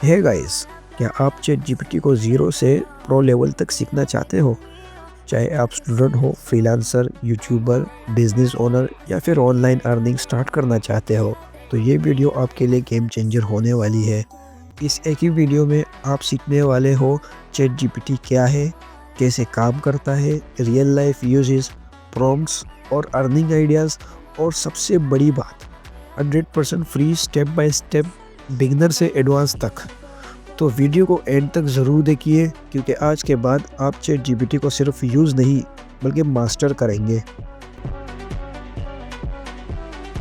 Hey guys, क्या आप chat GPT को ज़ीरो से प्रो लेवल तक सीखना चाहते हो? चाहे आप स्टूडेंट हो, फ्रीलांसर, यूट्यूबर, बिजनेस ओनर या फिर ऑनलाइन अर्निंग स्टार्ट करना चाहते हो, तो ये वीडियो आपके लिए गेम चेंजर होने वाली है। इस एक ही वीडियो में आप सीखने वाले हो चैट जीपीटी क्या है, कैसे काम करता है, रियल लाइफ यूजेस, प्रॉम्प्ट्स और अर्निंग आइडियाज़, और सबसे बड़ी बात 100% free step by step beginner से एडवांस तक। तो वीडियो को एंड तक ज़रूर देखिए, क्योंकि आज के बाद आप चैट जीपीटी को सिर्फ यूज़ नहीं बल्कि मास्टर करेंगे।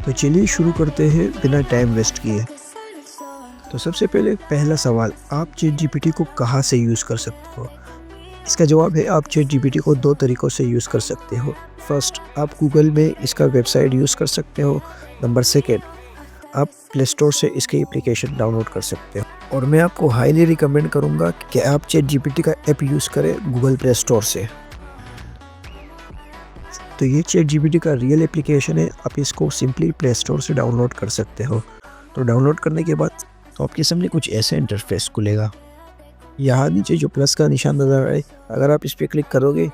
तो चलिए शुरू करते हैं बिना टाइम वेस्ट किए। तो सबसे पहले पहला सवाल, आप चैट जीपीटी को कहाँ से यूज़ कर सकते हो? इसका जवाब है, आप चैट जीपीटी को दो तरीक़ों से यूज़ कर सकते हो। फर्स्ट, आप गूगल में इसका वेबसाइट यूज़ कर सकते हो। नंबर सेकेंड, आप प्ले स्टोर से इसकी एप्लीकेशन डाउनलोड कर सकते हो। और मैं आपको हाईली रिकमेंड करूंगा कि आप चैट जीपीटी का ऐप यूज़ करें गूगल प्ले स्टोर से। तो ये चैट जीपीटी का रियल एप्लीकेशन है, आप इसको सिंपली प्ले स्टोर से डाउनलोड कर सकते हो। तो डाउनलोड करने के बाद तो आपके सामने कुछ ऐसे इंटरफेस खुलेगा। यहाँ नीचे जो प्लस का निशान नज़र आए, अगर आप इस पर क्लिक करोगे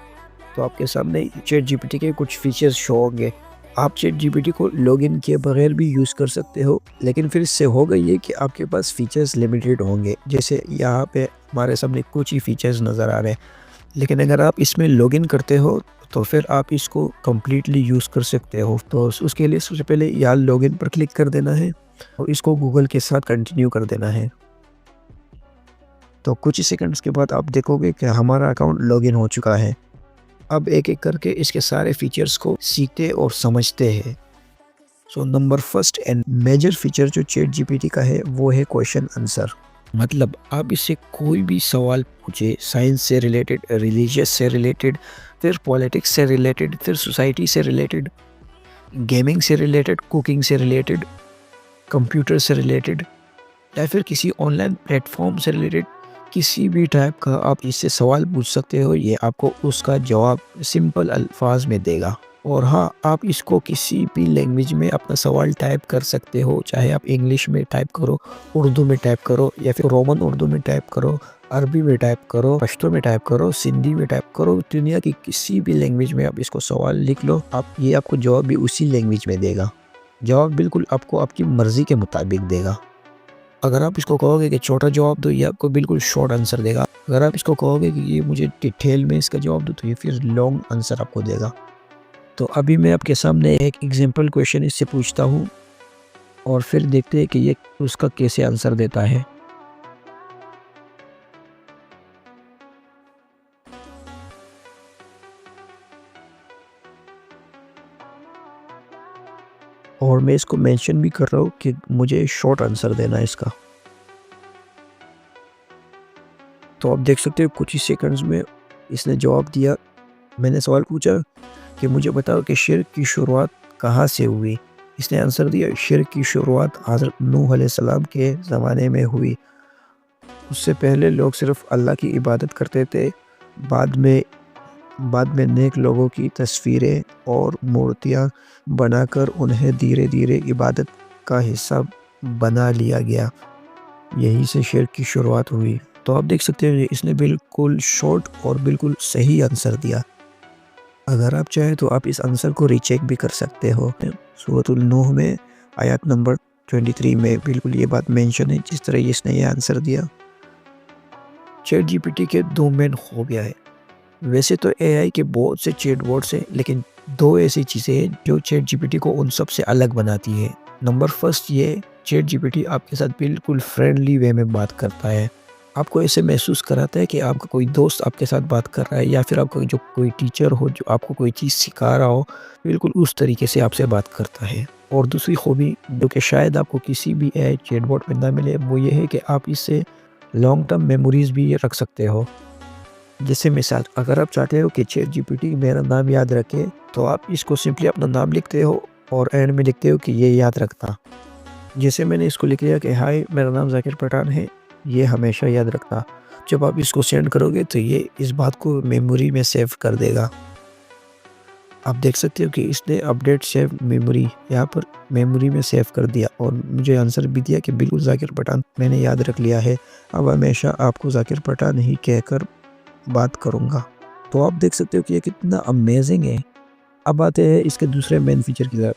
तो आपके सामने चैट जीपीटी के कुछ फीचर्स शो होंगे। आप चैट जीपीटी को लॉगिन किए बगैर भी यूज़ कर सकते हो, लेकिन फिर इससे होगा ये कि आपके पास फीचर्स लिमिटेड होंगे। जैसे यहाँ पे हमारे सामने कुछ ही फीचर्स नज़र आ रहे हैं, लेकिन अगर आप इसमें लॉगिन करते हो तो फिर आप इसको कम्प्लीटली यूज़ कर सकते हो। तो उसके लिए सबसे पहले यहाँ लॉगिन पर क्लिक कर देना है और इसको गूगल के साथ कंटिन्यू कर देना है। तो कुछ ही सेकंड्स के बाद आप देखोगे कि हमारा अकाउंट लॉगिन हो चुका है। अब एक एक करके इसके सारे फीचर्स को सीखते और समझते हैं। So number first and major feature जो चैट जीपीटी का है वो है क्वेश्चन आंसर। मतलब आप इससे कोई भी सवाल पूछे, साइंस से रिलेटेड, रिलीजियस से रिलेटेड, फिर पॉलिटिक्स से रिलेटेड, फिर सोसाइटी से रिलेटेड, गेमिंग से रिलेटेड, कुकिंग से रिलेटेड, कंप्यूटर से रिलेटेड, या फिर किसी ऑनलाइन प्लेटफॉर्म से रिलेटेड, किसी भी टाइप का आप इससे सवाल पूछ सकते हो। ये आपको उसका जवाब सिंपल अल्फाज में देगा। और हाँ, आप इसको किसी भी लैंग्वेज में अपना सवाल टाइप कर सकते हो, चाहे आप इंग्लिश में टाइप करो, उर्दू में टाइप करो, या फिर रोमन उर्दू में टाइप करो, अरबी में टाइप करो, पश्तो में टाइप करो, सिंधी में टाइप करो। दुनिया की किसी भी लैंग्वेज में आप इसको सवाल लिख लो, ये आपको जवाब भी उसी लैंग्वेज में देगा। जवाब बिल्कुल आपको आपकी मर्ज़ी के मुताबिक देगा। अगर आप इसको कहोगे कि छोटा जवाब दो, ये आपको बिल्कुल शॉर्ट आंसर देगा। अगर आप इसको कहोगे कि ये मुझे डिटेल में इसका जवाब दो, तो ये फिर लॉन्ग आंसर आपको देगा। तो अभी मैं आपके सामने एक एग्जांपल क्वेश्चन इससे पूछता हूँ और फिर देखते हैं कि ये उसका कैसे आंसर देता है। और मैं इसको मेंशन भी कर रहा हूँ कि मुझे शॉर्ट आंसर देना है इसका। तो आप देख सकते हो कुछ ही सेकंड्स में इसने जवाब दिया। मैंने सवाल पूछा कि मुझे बताओ कि शिर्क की शुरुआत कहाँ से हुई। इसने आंसर दिया, शिर्क की शुरुआत हज़रत नूह अलैहिस्सलाम के ज़माने में हुई। उससे पहले लोग सिर्फ अल्लाह की इबादत करते थे। बाद में बाद में नेक लोगों की तस्वीरें और मूर्तियाँ बनाकर उन्हें धीरे धीरे इबादत का हिस्सा बना लिया गया। यहीं से शिर्क की शुरुआत हुई। तो आप देख सकते हैं इसने बिल्कुल शॉर्ट और बिल्कुल सही आंसर दिया। अगर आप चाहें तो आप इस आंसर को रीचेक भी कर सकते हो। सूरतुल नूह में आयत नंबर 23 में बिल्कुल ये बात मेंशन है, जिस तरह इसने ये आंसर दिया। चैट जीपीटी के दो मेन हो गया है। वैसे तो एआई के बहुत से चैटबॉट्स हैं, लेकिन दो ऐसी चीज़ें हैं जो चैट जीपीटी को उन सब से अलग बनाती है। नंबर फर्स्ट, ये चैट जीपीटी आपके साथ बिल्कुल फ्रेंडली वे में बात करता है। आपको ऐसे महसूस कराता है कि आपका कोई दोस्त आपके साथ बात कर रहा है, या फिर आपका जो कोई टीचर हो जो आपको कोई चीज़ सिखा रहा हो, बिल्कुल उस तरीके से आपसे बात करता है। और दूसरी खूबी जो कि शायद आपको किसी भी एआई चैटबॉट में ना मिले, वो ये है कि आप इससे लॉन्ग टर्म मेमोरीज़ भी ये रख सकते हो। जैसे मिसाल, अगर आप चाहते हो कि चैट जीपीटी मेरा नाम याद रखे, तो आप इसको सिंपली अपना नाम लिखते हो और एंड में लिखते हो कि ये याद रखता। जैसे मैंने इसको लिख लिया कि हाय मेरा नाम ज़ाकिर पठान है, ये हमेशा याद रखता। जब आप इसको सेंड करोगे तो ये इस बात को मेमोरी में सेव कर देगा। आप देख सकते हो कि इसने अपडेट सेव मेमोरी यहाँ पर मेमोरी में सेव कर दिया और मुझे आंसर भी दिया कि बिल्कुल ज़ाकिर पठान मैंने याद रख लिया है। अब हमेशा आपको ज़ाकिर पठान ही कहकर बात करूँगा। तो आप देख सकते हो कि ये कितना अमेजिंग है। अब आते हैं इसके दूसरे मेन फीचर की तरफ।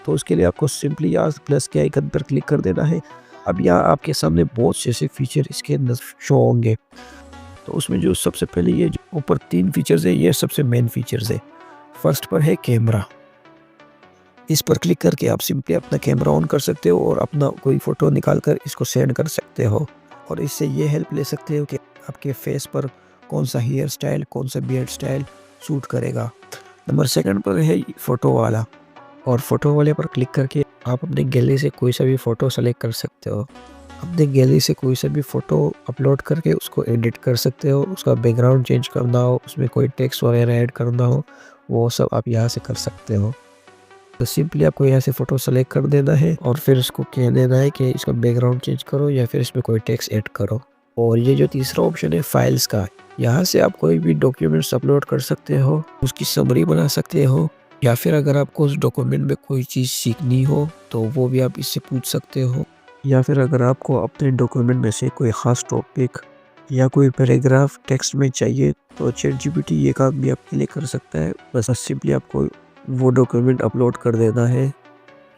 तो उसके लिए आपको सिंपली यहाँ प्लस के आइकन पर क्लिक कर देना है। अब यहाँ आपके सामने बहुत से ऐसे फीचर इसके अंदर शो होंगे। तो उसमें जो सबसे पहले ये जो ऊपर 3 फीचर्स है ये सबसे मेन फीचर्स है। फर्स्ट पर है कैमरा। इस पर क्लिक करके आप सिंपली अपना कैमरा ऑन कर सकते हो और अपना कोई फ़ोटो निकाल कर इसको सेंड कर सकते हो। और इससे ये हेल्प ले सकते हो कि आपके फेस पर कौन सा हेयर स्टाइल, कौन सा बियर्ड स्टाइल सूट करेगा। नंबर सेकंड पर है फ़ोटो वाला। और फ़ोटो वाले पर क्लिक करके आप अपने गैलरी से कोई सा भी फ़ोटो सेलेक्ट कर सकते हो। अपने गैलरी से कोई सा भी फ़ोटो अपलोड करके उसको एडिट कर सकते हो। उसका बैकग्राउंड चेंज करना हो, उसमें कोई टेक्स्ट वगैरह ऐड करना हो, वो सब आप यहाँ से कर सकते हो। तो सिंपली आपको यहाँ से फ़ोटो सेलेक्ट कर देना है और फिर इसको कह देना है कि इसका बैकग्राउंड चेंज करो या फिर इसमें कोई टेक्स्ट ऐड करो। और ये जो तीसरा ऑप्शन है फाइल्स का, यहाँ से आप कोई भी डॉक्यूमेंट्स अपलोड कर सकते हो, उसकी समरी बना सकते हो या फिर अगर आपको उस डॉक्यूमेंट में कोई चीज़ सीखनी हो तो वो भी आप इससे पूछ सकते हो। या फिर अगर आपको अपने डॉक्यूमेंट में से कोई ख़ास टॉपिक या कोई पैराग्राफ टेक्स्ट में चाहिए तो ChatGPT ये काम भी आपके लिए कर सकता है। बस सिंपली आपको वो डॉक्यूमेंट अपलोड कर देना है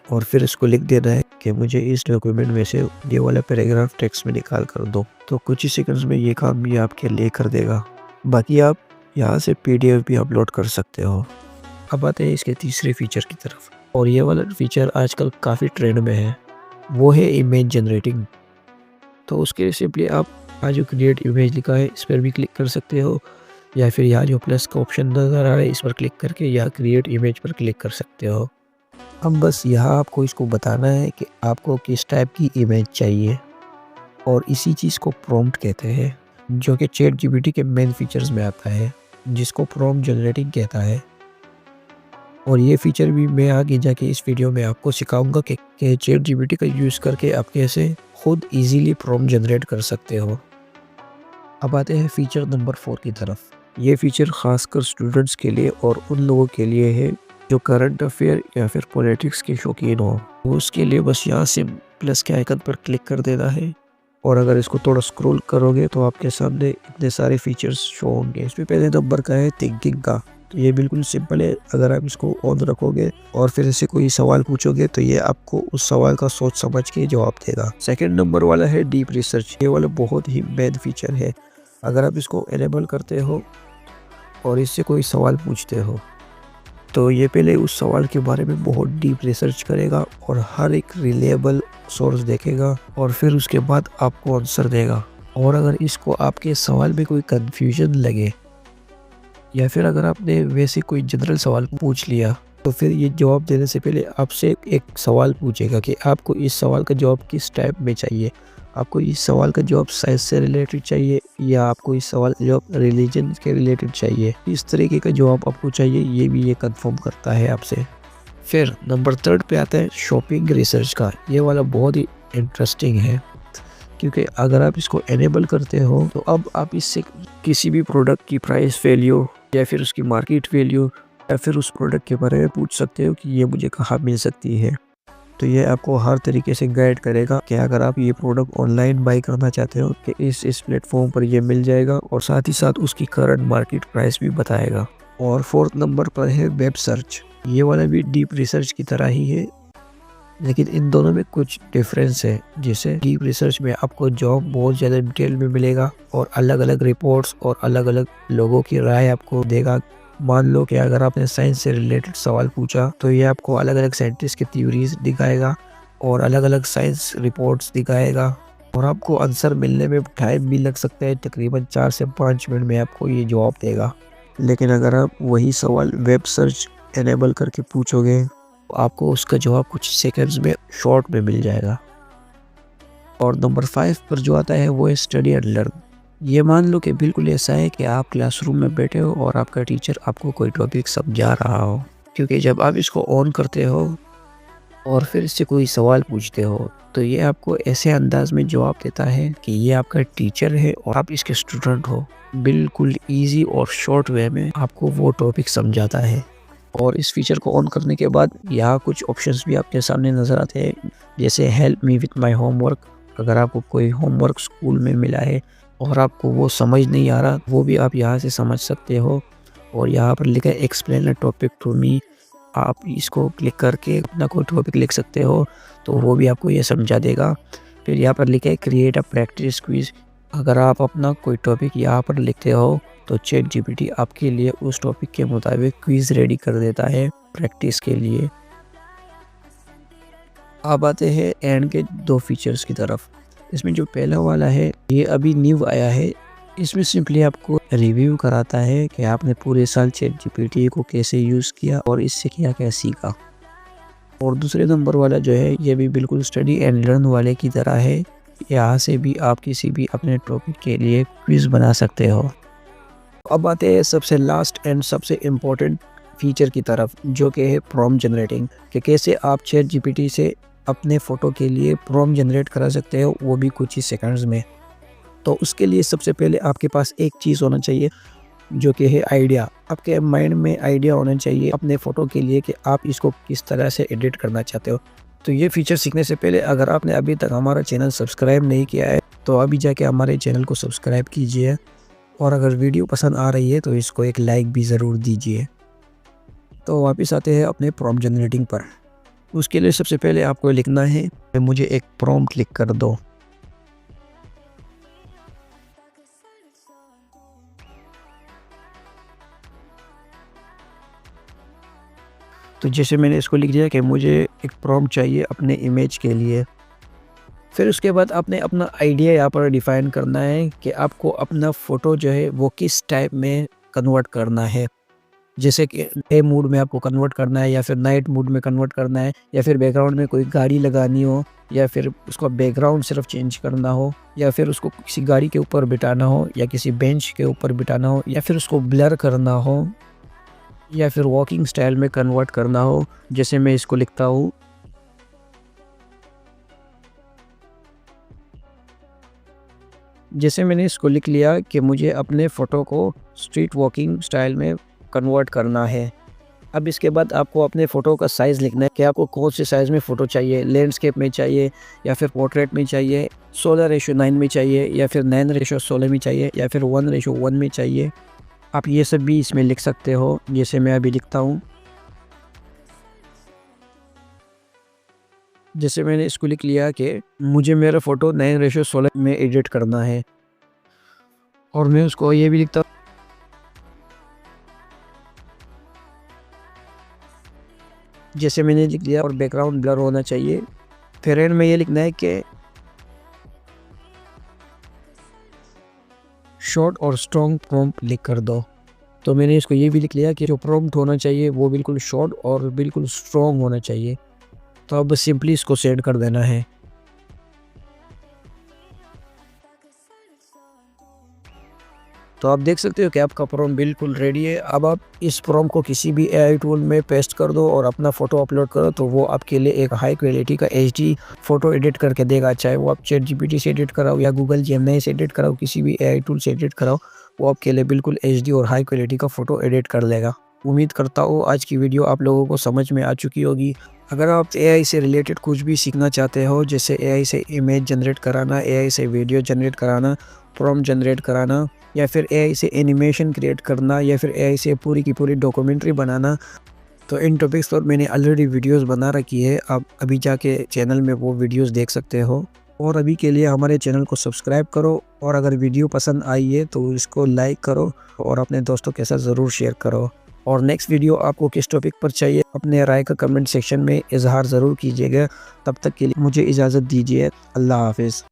और फिर इसको लिख देना है कि मुझे इस डॉक्यूमेंट में से ये वाला पैराग्राफ टेक्स्ट में निकाल कर दो। तो कुछ ही सेकंड्स में ये काम भी आपके लिए कर देगा। बाकी आप यहाँ से PDF भी अपलोड कर सकते हो। अब आते हैं इसके तीसरे फीचर की तरफ और ये वाला फीचर आजकल काफ़ी ट्रेंड में है, वो है इमेज जनरेटिंग। तो उसके लिए सिंपली आप यहाँ जो क्रिएट इमेज लिखा है इस पर भी क्लिक कर सकते हो या फिर यहाँ जो प्लस का ऑप्शन नज़र आ रहा है इस पर क्लिक करके यहाँ क्रिएट इमेज पर क्लिक कर सकते हो। अब बस यहाँ आपको इसको बताना है कि आपको किस टाइप की इमेज चाहिए और इसी चीज़ को प्रॉम्प्ट कहते हैं, जो कि ChatGPT के मेन फीचर्स में आता है, जिसको प्रॉम्प्ट जनरेटिंग कहता है। और ये फीचर भी मैं आगे जाके इस वीडियो में आपको सिखाऊंगा कि ChatGPT का यूज़ करके आप कैसे खुद इजीली प्रॉम्प्ट जनरेट कर सकते हो। अब आते हैं फीचर नंबर 4 की तरफ। ये फीचर खासकर स्टूडेंट्स के लिए और उन लोगों के लिए है जो करंट अफेयर या फिर पॉलिटिक्स के शौकीन हो। तो उसके लिए बस यहाँ से प्लस के आइकन पर क्लिक कर देना है और अगर इसको थोड़ा स्क्रॉल करोगे तो आपके सामने इतने सारे फीचर्स शो होंगे। इसमें पहले नंबर का है थिंकिंग का। तो ये बिल्कुल सिंपल है, अगर आप इसको ऑन रखोगे और फिर इससे कोई सवाल पूछोगे तो ये आपको उस सवाल का सोच समझ के जवाब देगा। सेकंड नंबर वाला है डीप रिसर्च। ये वाला बहुत ही मेन फीचर है। अगर आप इसको इनेबल करते हो और इससे कोई सवाल पूछते हो तो ये पहले उस सवाल के बारे में बहुत डीप रिसर्च करेगा और हर एक रिलेबल सोर्स देखेगा और फिर उसके बाद आपको आंसर देगा। और अगर इसको आपके सवाल में कोई कंफ्यूजन लगे या फिर अगर आपने वैसे कोई जनरल सवाल पूछ लिया तो फिर ये जवाब देने से पहले आपसे एक सवाल पूछेगा कि आपको इस सवाल का जवाब किस टाइप में चाहिए। आपको इस सवाल का जवाब साइंस से रिलेटेड चाहिए या आपको इस सवाल का जवाब रिलीजन के रिलेटेड चाहिए। इस तरीके का जवाब आपको चाहिए ये भी ये कंफर्म करता है आपसे। फिर नंबर 3 पे आता है शॉपिंग रिसर्च का। ये वाला बहुत ही इंटरेस्टिंग है क्योंकि अगर आप इसको एनेबल करते हो तो अब आप इससे किसी भी प्रोडक्ट की प्राइस वैल्यू या फिर उसकी मार्केट वैल्यू या फिर उस प्रोडक्ट के बारे में पूछ सकते हो कि ये मुझे कहाँ मिल सकती है। तो ये आपको हर तरीके से गाइड करेगा कि अगर आप ये प्रोडक्ट ऑनलाइन बाई करना चाहते हो कि इस प्लेटफॉर्म पर ये मिल जाएगा और साथ ही साथ उसकी करंट मार्केट प्राइस भी बताएगा। और 4th नंबर पर है वेब सर्च। ये वाला भी डीप रिसर्च की तरह ही है लेकिन इन दोनों में कुछ डिफरेंस है। जैसे डीप रिसर्च में आपको जॉब बहुत ज़्यादा डिटेल में मिलेगा और अलग अलग रिपोर्ट्स और अलग अलग लोगों की राय आपको देगा। मान लो कि अगर आपने साइंस से रिलेटेड सवाल पूछा तो ये आपको अलग अलग साइंटिस्ट की थ्योरीज दिखाएगा और अलग अलग साइंस रिपोर्ट्स दिखाएगा और आपको आंसर मिलने में टाइम भी लग सकता है, तकरीबन 4 से 5 मिनट में आपको ये जवाब देगा। लेकिन अगर आप वही सवाल वेब सर्च एनेबल करके पूछोगे तो आपको उसका जवाब कुछ सेकंड्स में शॉर्ट में मिल जाएगा। और नंबर 5 पर जो आता है वो है स्टडी एंड लर्न। ये मान लो कि बिल्कुल ऐसा है कि आप क्लासरूम में बैठे हो और आपका टीचर आपको कोई टॉपिक समझा रहा हो, क्योंकि जब आप इसको ऑन करते हो और फिर इससे कोई सवाल पूछते हो तो ये आपको ऐसे अंदाज में जवाब देता है कि ये आपका टीचर है और आप इसके स्टूडेंट हो। बिल्कुल इजी और शॉर्ट वे में आपको वो टॉपिक समझाता है। और इस फीचर को ऑन करने के बाद यहाँ कुछ ऑप्शंस भी आपके सामने नज़र आते हैं, जैसे help me with my homework. अगर आपको कोई होमवर्क स्कूल में मिला है और आपको वो समझ नहीं आ रहा, वो भी आप यहाँ से समझ सकते हो। और यहाँ पर लिखा है explain a topic to me, आप इसको क्लिक करके अपना कोई टॉपिक लिख सकते हो, तो वो भी आपको ये समझा देगा। फिर यहाँ पर लिखा है क्रिएट अ प्रैक्टिस क्विज़। अगर आप अपना कोई टॉपिक यहाँ पर लिखते हो तो चैट जीपीटी आपके लिए उस टॉपिक के मुताबिक क्विज़ रेडी कर देता है प्रैक्टिस के लिए। अब आते हैं एंड के दो फीचर्स की तरफ। इसमें जो पहला वाला है ये अभी न्यू आया है। इसमें सिंपली आपको रिव्यू कराता है कि आपने पूरे साल चैट जीपीटी को कैसे यूज़ किया और इससे क्या क्या सीखा। और दूसरे नंबर वाला जो है ये भी बिल्कुल स्टडी एंड लर्न वाले की तरह है। यहाँ से भी आप किसी भी अपने टॉपिक के लिए क्विज़ बना सकते हो। अब आते हैं सबसे लास्ट एंड सबसे इम्पोर्टेंट फीचर की तरफ, जो कि है प्रॉम्प्ट जनरेटिंग, कि कैसे आप चैट जीपीटी से अपने फ़ोटो के लिए प्रॉम्प्ट जनरेट करा सकते हो, वो भी कुछ ही सेकंड्स में। तो उसके लिए सबसे पहले आपके पास एक चीज़ होना चाहिए, जो कि है आइडिया। आपके माइंड में आइडिया होना चाहिए अपने फ़ोटो के लिए कि आप इसको किस तरह से एडिट करना चाहते हो। तो ये फीचर सीखने से पहले अगर आपने अभी तक हमारा चैनल सब्सक्राइब नहीं किया है तो अभी जाके हमारे चैनल को सब्सक्राइब कीजिए, और अगर वीडियो पसंद आ रही है तो इसको एक लाइक भी ज़रूर दीजिए। तो वापस आते हैं अपने प्रॉम्प्ट जनरेटिंग पर। उसके लिए सबसे पहले आपको लिखना है मुझे एक प्रॉम्प्ट लिख कर दो। तो जैसे मैंने इसको लिख दिया कि मुझे एक प्रॉम्प्ट चाहिए अपने इमेज के लिए। फिर उसके बाद आपने अपना आइडिया यहाँ पर डिफ़ाइन करना है कि आपको अपना फ़ोटो जो है वो किस टाइप में कन्वर्ट करना है। जैसे कि डे मूड में आपको कन्वर्ट करना है, या फिर नाइट मूड में कन्वर्ट करना है, या फिर बैकग्राउंड में कोई गाड़ी लगानी हो, या फिर उसका बैकग्राउंड सिर्फ चेंज करना हो, या फिर उसको किसी गाड़ी के ऊपर बिठाना हो, या किसी बेंच के ऊपर बिठाना हो, या फिर उसको ब्लर करना हो, या फिर वॉकिंग स्टाइल में कन्वर्ट करना हो। जैसे मैं इसको लिखता हूँ, जैसे मैंने इसको लिख लिया कि मुझे अपने फ़ोटो को स्ट्रीट वॉकिंग स्टाइल में कन्वर्ट करना है। अब इसके बाद आपको अपने फ़ोटो का साइज़ लिखना है कि आपको कौन से साइज़ में फ़ोटो चाहिए, लैंडस्केप में चाहिए, या फिर पोर्ट्रेट में चाहिए, 16:9 में चाहिए, या फिर 9:16 में चाहिए, या फिर 1:1 में चाहिए। आप ये सब भी इसमें लिख सकते हो, जैसे मैं अभी लिखता हूँ। जैसे मैंने इसको लिख लिया कि मुझे मेरा फ़ोटो 9:16 में एडिट करना है, और मैं उसको ये भी लिखता हूँ, जैसे मैंने लिख दिया, और बैकग्राउंड ब्लर होना चाहिए। फिर एंड में ये लिखना है कि शॉर्ट और स्ट्रॉन्ग प्रॉम्प्ट लिख कर दो। तो मैंने इसको ये भी लिख लिया कि जो प्रॉम्प्ट होना चाहिए वो बिल्कुल शॉर्ट और बिल्कुल स्ट्रॉन्ग होना चाहिए। तो अब बस सिंपली इसको सेंड कर देना है। तो आप देख सकते हो कि आपका प्रॉम्प्ट बिल्कुल रेडी है। अब आप इस प्रॉम्प्ट को किसी भी एआई टूल में पेस्ट कर दो और अपना फ़ोटो अपलोड करो, तो वो आपके लिए एक हाई क्वालिटी का एचडी फ़ोटो एडिट करके देगा। चाहे वो आप चैट जीपीटी से एडिट कराओ या गूगल जेमिनी से एडिट कराओ, किसी भी एआई टूल से एडिट कराओ, वो आपके लिए बिल्कुल एचडी और हाई क्वालिटी का फ़ोटो एडिट कर देगा। उम्मीद करता हूँ आज की वीडियो आप लोगों को समझ में आ चुकी होगी। अगर आप एआई से रिलेटेड कुछ भी सीखना चाहते हो, जैसे एआई से इमेज जनरेट कराना, एआई से वीडियो जनरेट कराना, प्रॉम्प्ट जनरेट कराना, या फिर एआई से एनिमेशन क्रिएट करना, या फिर एआई से पूरी की पूरी डॉक्यूमेंट्री बनाना, तो इन टॉपिक्स पर मैंने ऑलरेडी वीडियोस बना रखी है। आप अभी जाके चैनल में वो वीडियोस देख सकते हो। और अभी के लिए हमारे चैनल को सब्सक्राइब करो, और अगर वीडियो पसंद आई है तो इसको लाइक करो और अपने दोस्तों के साथ ज़रूर शेयर करो। और नेक्स्ट वीडियो आपको किस टॉपिक पर चाहिए, अपने राय का कमेंट सेक्शन में इजहार ज़रूर कीजिएगा। तब तक के लिए मुझे इजाज़त दीजिए। अल्लाह हाफिज़।